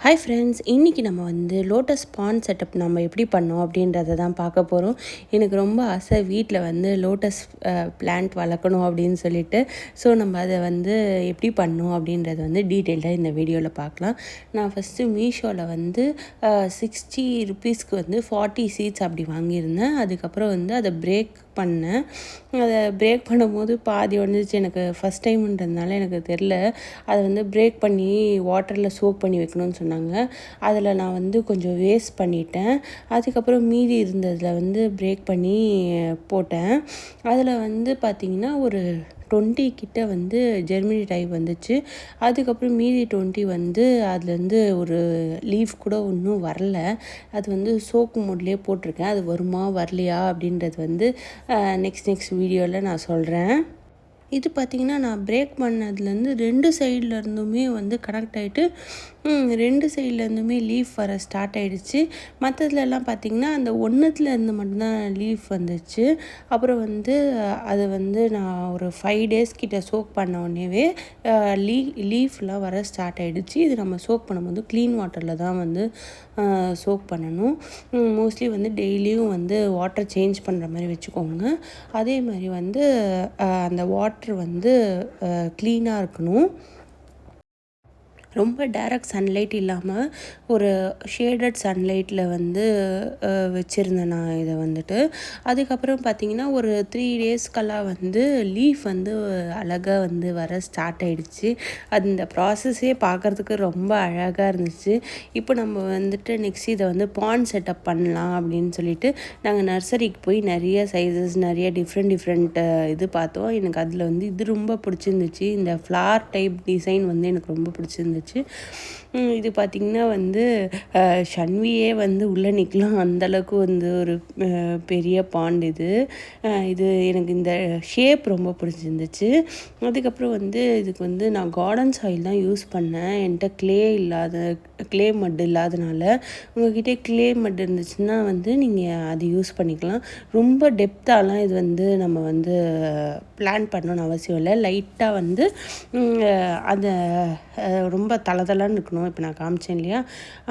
Hi friends, இன்றைக்கி நம்ம வந்து லோட்டஸ் பாண்ட் செட்டப் நம்ம எப்படி பண்ணோம் அப்படின்றத தான் பார்க்க போகிறோம். எனக்கு ரொம்ப ஆசை வீட்டில் வந்து லோட்டஸ் பிளான்ட் வளர்க்கணும் அப்படின்னு சொல்லிட்டு. ஸோ நம்ம அதை வந்து எப்படி பண்ணோம் அப்படின்றத வந்து டீட்டெயில்டாக இந்த வீடியோவில் பார்க்கலாம். நான் ஃபஸ்ட்டு மீஷோவில் வந்து 60 ருபீஸ்க்கு வந்து 40 சீட்ஸ் அப்படி வாங்கியிருந்தேன். அதுக்கப்புறம் வந்து அதை பிரேக் பண்ணேன். அதை பிரேக் பண்ணும்போது பாதி உடஞ்சிச்சு. எனக்கு ஃபஸ்ட் டைம்ன்றதுனால எனக்கு தெரில. அதை வந்து பிரேக் பண்ணி வாட்டரில் சோக் பண்ணி வைக்கணும்னு சொன்னாங்க. அதில் நான் வந்து கொஞ்சம் வேஸ்ட் பண்ணிட்டேன். அதுக்கப்புறம் மீதி இருந்ததில் வந்து பிரேக் பண்ணி போட்டேன். அதில் வந்து பார்த்திங்கன்னா ஒரு 20 கிட்ட வந்து ஜெர்மனி டைப் வந்துச்சு. அதுக்கப்புறம் மீதி 20 வந்து அதுலேருந்து ஒரு லீஃப் கூட இன்னும் வரல. அது வந்து சோக்கு மோட்லேயே போட்டிருக்கேன். அது வருமா வரலையா அப்படின்றது வந்து நெக்ஸ்ட் வீடியோவில் நான் சொல்கிறேன். இது பார்த்திங்கன்னா நான் பிரேக் பண்ணதுலேருந்து 2 சைட்லேருந்துமே வந்து கனெக்ட் ஆகிட்டு 2 சைட்லேருந்துமே லீஃப் வர ஸ்டார்ட் ஆகிடுச்சு. மற்றதுலலாம் பார்த்திங்கன்னா அந்த ஒன்றுத்துலேருந்து மட்டும்தான் லீஃப் வந்துச்சு. அப்புறம் வந்து அதை வந்து நான் ஒரு 5 டேஸ் கிட்ட சோக் பண்ண உடனேவே லீஃப்லாம் வர ஸ்டார்ட் ஆகிடுச்சு. இது நம்ம சோக் பண்ணும்போது க்ளீன் வாட்டரில் தான் வந்து சோக் பண்ணணும். மோஸ்ட்லி வந்து டெய்லியும் வந்து வாட்டர் சேஞ்ச் பண்ணுற மாதிரி வச்சுக்கோங்க. அதே மாதிரி வந்து அந்த வாட்ரு வந்து க்ளீனாக இருக்கணும். ரொம்ப டைரக்ட் சன்லைட் இல்லாமல் ஒரு ஷேடட் சன்லைட்டில் வந்து வச்சுருந்தேன் நான் இதை வந்துட்டு. அதுக்கப்புறம் பார்த்திங்கன்னா ஒரு 3 டேஸ்க்கெல்லாம் வந்து லீஃப் வந்து அழகாக வந்து வர ஸ்டார்ட் ஆகிடுச்சு. அது இந்த ப்ராசஸே பார்க்குறதுக்கு ரொம்ப அழகாக இருந்துச்சு. இப்போ நம்ம வந்துட்டு நெக்ஸ்ட் இதை வந்து பாண்ட் செட்டப் பண்ணலாம் அப்படின்னு சொல்லிட்டு நாங்கள் நர்சரிக்கு போய் நிறைய சைஸஸ் நிறைய டிஃப்ரெண்ட் இது பார்த்தோம். எனக்கு அதில் வந்து இது ரொம்ப பிடிச்சிருந்துச்சு. இந்த ஃப்ளார் டைப் டிசைன் வந்து எனக்கு ரொம்ப பிடிச்சிருந்துச்சு. இது பார்த்திங்கன்னா வந்து ஷன்வியே வந்து உள்ளே நிற்கலாம் அந்தளவுக்கு வந்து ஒரு பெரிய பாண்ட் இது. எனக்கு இந்த ஷேப் ரொம்ப பிடிச்சிருந்துச்சு. அதுக்கப்புறம் வந்து இதுக்கு வந்து நான் கார்டன் சாயில் தான் யூஸ் பண்ணேன். என்கிட்ட க்ளே மட் இல்லாதனால உங்கள்கிட்ட க்ளே மட் இருந்துச்சுன்னா வந்து நீங்கள் அது யூஸ் பண்ணிக்கலாம். ரொம்ப டெப்த்தாலாம் இது வந்து நம்ம வந்து பிளான் பண்ணணும்னு அவசியம் இல்லை. லைட்டாக வந்து அதை ரொம்ப தளதளன்னு இருக்கணும். இப்போ நான் காமிச்சேன் இல்லையா,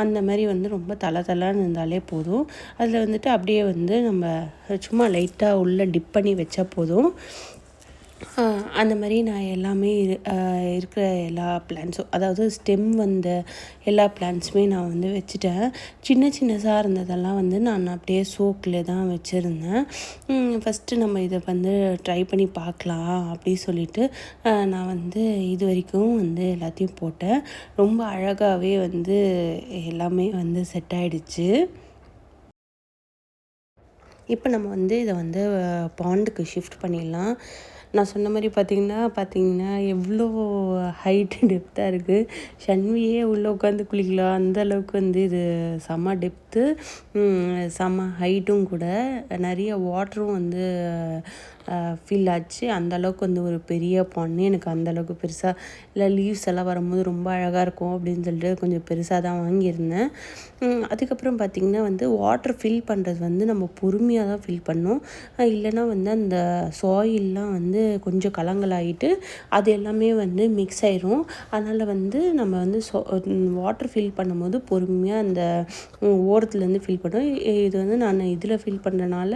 அந்த மாதிரி வந்து ரொம்ப தளதளன்னு இருந்தாலே போதும். அதில் வந்துட்டு அப்படியே வந்து நம்ம சும்மா லைட்டாக உள்ளே டிப் பண்ணி வச்சா போதும். அந்த மாதிரி நான் எல்லாமே இருக்கிற எல்லா பிளான்ஸும், அதாவது ஸ்டெம் வந்த எல்லா பிளான்ஸுமே நான் வந்து வச்சுட்டேன். சின்னதாக இருந்ததெல்லாம் வந்து நான் அப்படியே சோக்கில் தான் வச்சுருந்தேன். ஃபஸ்ட்டு நம்ம இதை வந்து ட்ரை பண்ணி பார்க்கலாம் அப்படி சொல்லிவிட்டு நான் வந்து இது வரைக்கும் வந்து எல்லாத்தையும் போட்டேன். ரொம்ப அழகாகவே வந்து எல்லாமே வந்து செட் ஆகிடுச்சு. இப்போ நம்ம வந்து இதை வந்து பாண்டுக்கு ஷிஃப்ட் பண்ணிடலாம். நான் சொன்ன மாதிரி பார்த்திங்கன்னா எவ்வளோ ஹைட்டு டெப்த்தாக இருக்குது. ஷன்வியே உள்ளே உட்காந்து குளிக்கலாம், அந்த அளவுக்கு வந்து இது செம்ம டெப்த்து, செம்ம ஹைட்டும் கூட. நிறைய வாட்டரும் வந்து ஃபில் ஆச்சு. அந்தளவுக்கு வந்து ஒரு பெரிய பாண்டு. எனக்கு அந்தளவுக்கு பெருசாக இல்லை, லீவ்ஸ் எல்லாம் வரும்போது ரொம்ப அழகாக இருக்கும் அப்படின்னு சொல்லிட்டு கொஞ்சம் பெருசாக தான் வாங்கியிருந்தேன். அதுக்கப்புறம் பார்த்திங்கன்னா வந்து வாட்டர் ஃபில் பண்ணுறது வந்து நம்ம பொறுமையாக தான் ஃபில் பண்ணணும். இல்லைனா வந்து அந்த சாயில்லாம் வந்து கொஞ்சம் கலங்கலாகிட்டு அது எல்லாமே வந்து மிக்ஸ் ஆயிரும். அதனால் வந்து நம்ம வந்து வாட்டர் ஃபில் பண்ணும்போது பொறுமையாக அந்த ஓரத்துலேருந்து ஃபில் பண்ணோம். இது வந்து நான் இதில் ஃபில் பண்ணுறனால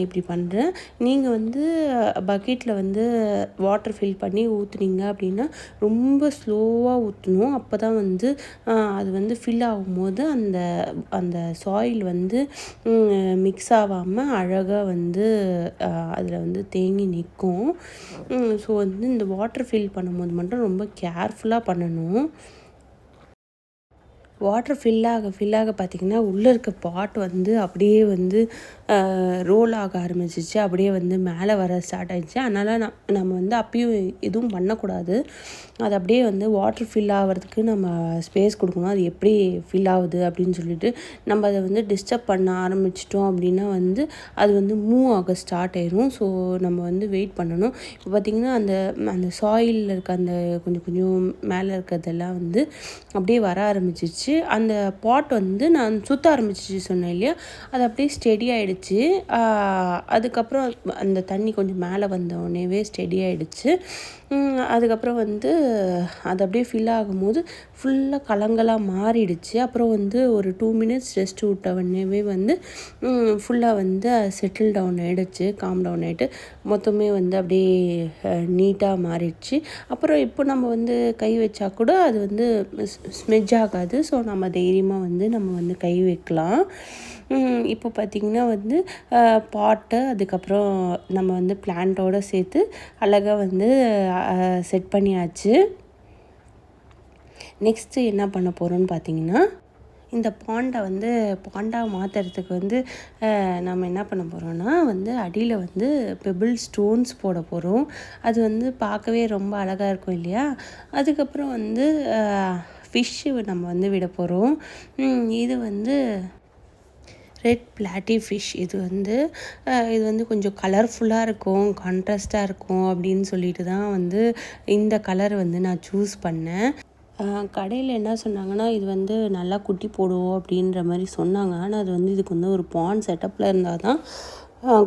இப்படி பண்ணுறேன். நீங்கள் வந்து பக்கெட்டில் வந்து வாட்டர் ஃபில் பண்ணி ஊற்றுனீங்க அப்படின்னா ரொம்ப ஸ்லோவாக ஊற்றணும். அப்போ தான் வந்து அது வந்து ஃபில் ஆகும்போது அந்த அந்த சாயில் வந்து மிக்ஸ் ஆகாமல் அழகாக வந்து அதில் வந்து தேங்கி நிற்கும். ஸோ வந்து இந்த வாட்டர் ஃபில் பண்ணும்போது மட்டும் ரொம்ப கேர்ஃபுல்லாக பண்ணணும். வாட்டர் ஃபில்லாக பார்த்திங்கன்னா உள்ளே இருக்க பாட் வந்து அப்படியே வந்து ரோல் ஆக ஆரம்பிச்சிச்சு. அப்படியே வந்து மேலே வர ஸ்டார்ட் ஆகிடுச்சு. அதனால் நம்ம வந்து அப்பயும் எதுவும் பண்ணக்கூடாது. அது அப்படியே வந்து வாட்டர் ஃபில் ஆகிறதுக்கு நம்ம ஸ்பேஸ் கொடுக்கணும். அது எப்படி ஃபில் ஆகுது அப்படின்னு சொல்லிட்டு நம்ம அதை வந்து டிஸ்டர்ப் பண்ண ஆரம்பிச்சிட்டோம் அப்படின்னா வந்து அது வந்து மூவ் ஆக ஸ்டார்ட் ஆயிரும். ஸோ நம்ம வந்து வெயிட் பண்ணணும். இப்போ பார்த்திங்கன்னா அந்த சாயிலில் இருக்க அந்த கொஞ்சம் மேலே இருக்கிறதெல்லாம் வந்து அப்படியே வர ஆரம்பிச்சிச்சு. ஆயிடுச்சு. அந்த பாட் வந்து நான் சுற்ற ஆரம்பிச்சிச்சு சொன்னேன் இல்லையா, அது அப்படியே ஸ்டெடி ஆகிடுச்சு. அதுக்கப்புறம் அந்த தண்ணி கொஞ்சம் மேலே வந்தோடனேவே ஸ்டெடி ஆகிடுச்சு. அதுக்கப்புறம் வந்து அது அப்படியே ஃபில் ஆகும்போது ஃபுல்லாக கலங்கலாக மாறிடுச்சு. அப்புறம் வந்து ஒரு 2 மினிட்ஸ் ரெஸ்ட் விட்ட உடனேவே வந்து ஃபுல்லாக வந்து செட்டில் டவுன் ஆகிடுச்சு, காம் டவுன் ஆகிட்டு மொத்தமே வந்து அப்படியே நீட்டாக மாறிடுச்சு. அப்புறம் இப்போ நம்ம வந்து கை வச்சா கூட அது வந்து ஸ்மெஜ் ஆகாது. ஸோ நம்ம தைரியமாக வந்து நம்ம வந்து கை வைக்கலாம். இப்போ பார்த்திங்கன்னா வந்து பாட்டு அதுக்கப்புறம் நம்ம வந்து பிளான்ட்டோடு சேர்த்து அழகாக வந்து செட் பண்ணியாச்சு. நெக்ஸ்ட்டு என்ன பண்ண போகிறோன்னு பார்த்திங்கன்னா, இந்த பாண்டை வந்து பாண்டாக மாற்றுறதுக்கு வந்து நம்ம என்ன பண்ண போகிறோன்னா வந்து அடியில் வந்து பெபிள் ஸ்டோன்ஸ் போட போகிறோம். அது வந்து பார்க்கவே ரொம்ப அழகாக இருக்கும் இல்லையா. அதுக்கப்புறம் வந்து ஃபிஷ்ஷு நம்ம வந்து விட போகிறோம். இது வந்து ரெட் பிளாட்டி ஃபிஷ். இது வந்து கொஞ்சம் கலர்ஃபுல்லாக இருக்கும், கான்ட்ராஸ்ட்டாக இருக்கும் அப்படின்னு சொல்லிட்டு தான் வந்து இந்த கலர் வந்து நான் சூஸ் பண்ணேன். கடையில் என்ன சொன்னாங்கன்னா, இது வந்து நல்லா குட்டி போடும் அப்படின்ற மாதிரி சொன்னாங்க. ஆனால் அது வந்து இதுக்கு வந்து ஒரு பாண்ட் செட்டப்பில் இருந்தால் தான்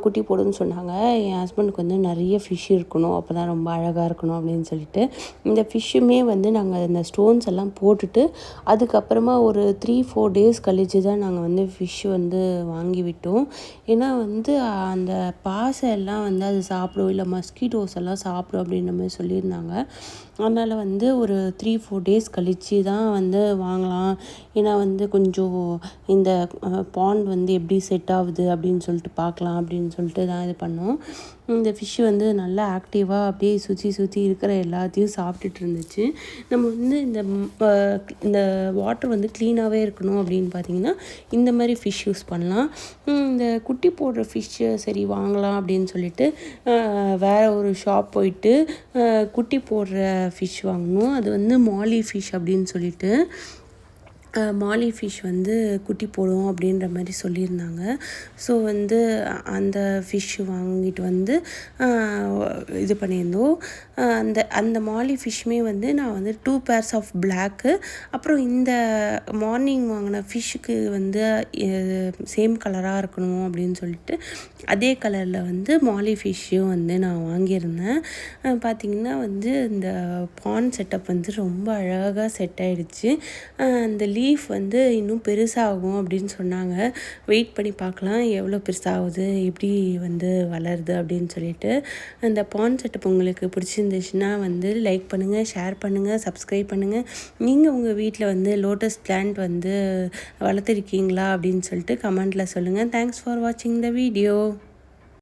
குட்டி போடுன்னு சொன்னாங்க. என் ஹஸ்பண்டுக்கு வந்து நிறைய ஃபிஷ் இருக்கணும், அப்போ தான் ரொம்ப அழகாக இருக்கணும் அப்படின்னு சொல்லிட்டு இந்த ஃபிஷ்ஷுமே வந்து நாங்கள் இந்த ஸ்டோன்ஸ் எல்லாம் போட்டுட்டு அதுக்கப்புறமா ஒரு 3-4 டேஸ் கழித்து தான் நாங்கள் வந்து ஃபிஷ் வந்து வாங்கி விட்டோம். ஏன்னா வந்து அந்த பாசை எல்லாம் வந்து அது சாப்பிடும், இல்லை மஸ்கிட்டோஸ் எல்லாம் சாப்பிடும் அப்படின்ற மாதிரி சொல்லியிருந்தாங்க. அதனால் வந்து ஒரு 3-4 டேஸ் கழித்து தான் வந்து வாங்கலாம். ஏன்னா வந்து கொஞ்சம் இந்த பாண்ட் வந்து எப்படி செட் ஆகுது அப்படின்னு சொல்லிட்டு பார்க்கலாம் அப்படின்னு சொல்லிட்டு தான் இது பண்ணோம். இந்த ஃபிஷ்ஷு வந்து நல்லா ஆக்டிவாக அப்படியே சுற்றி இருக்கிற எல்லாத்தையும் சாப்பிட்டுட்டு இருந்துச்சு. நம்ம வந்து இந்த வாட்டர் வந்து க்ளீனாகவே இருக்கணும் அப்படின்னு பார்த்திங்கன்னா இந்த மாதிரி ஃபிஷ் யூஸ் பண்ணலாம். இந்த குட்டி போடுற ஃபிஷ்ஷு சரி வாங்கலாம் அப்படின்னு சொல்லிட்டு வேறு ஒரு ஷாப் போயிட்டு குட்டி போடுற ஃபிஷ் வாங்கணும். அது வந்து மாலி ஃபிஷ் அப்படின்னு சொல்லிட்டு மாலி ஃபிஷ் வந்து குட்டி போடும் அப்படின்ற மாதிரி சொல்லியிருந்தாங்க. ஸோ வந்து அந்த ஃபிஷ்ஷு வாங்கிட்டு வந்து இது பண்ணியிருந்தோம். அந்த மாலி ஃபிஷ்ஷுமே வந்து நான் வந்து 2 pairs ஆஃப் பிளாக்கு, அப்புறம் இந்த மார்னிங் வாங்கின ஃபிஷ்ஷுக்கு வந்து சேம் கலராக இருக்கணும் அப்படின்னு சொல்லிட்டு அதே கலரில் வந்து மாலி ஃபிஷ்ஷும் வந்து நான் வாங்கியிருந்தேன். பார்த்திங்கன்னா வந்து இந்த பாண்ட் செட்டப் வந்து ரொம்ப அழகாக செட் ஆகிடுச்சு. அந்த லீஃப் வந்து இன்னும் பெருசாகும் அப்படின்னு சொன்னாங்க. வெயிட் பண்ணி பார்க்கலாம் எவ்வளோ பெருசாகுது, எப்படி வந்து வளருது அப்படின்னு சொல்லிட்டு. அந்த பாண்ட் செட்டப் உங்களுக்கு பிடிச்சிருந்துச்சுன்னா வந்து லைக் பண்ணுங்கள், ஷேர் பண்ணுங்கள், சப்ஸ்கிரைப் பண்ணுங்கள். நீங்கள் உங்கள் வீட்டில் வந்து லோட்டஸ் பிளான்ட் வந்து வளர்த்துருக்கீங்களா அப்படின்னு சொல்லிட்டு கமெண்ட்டில் சொல்லுங்கள். தேங்க்ஸ் ஃபார் வாட்சிங் த வீடியோ.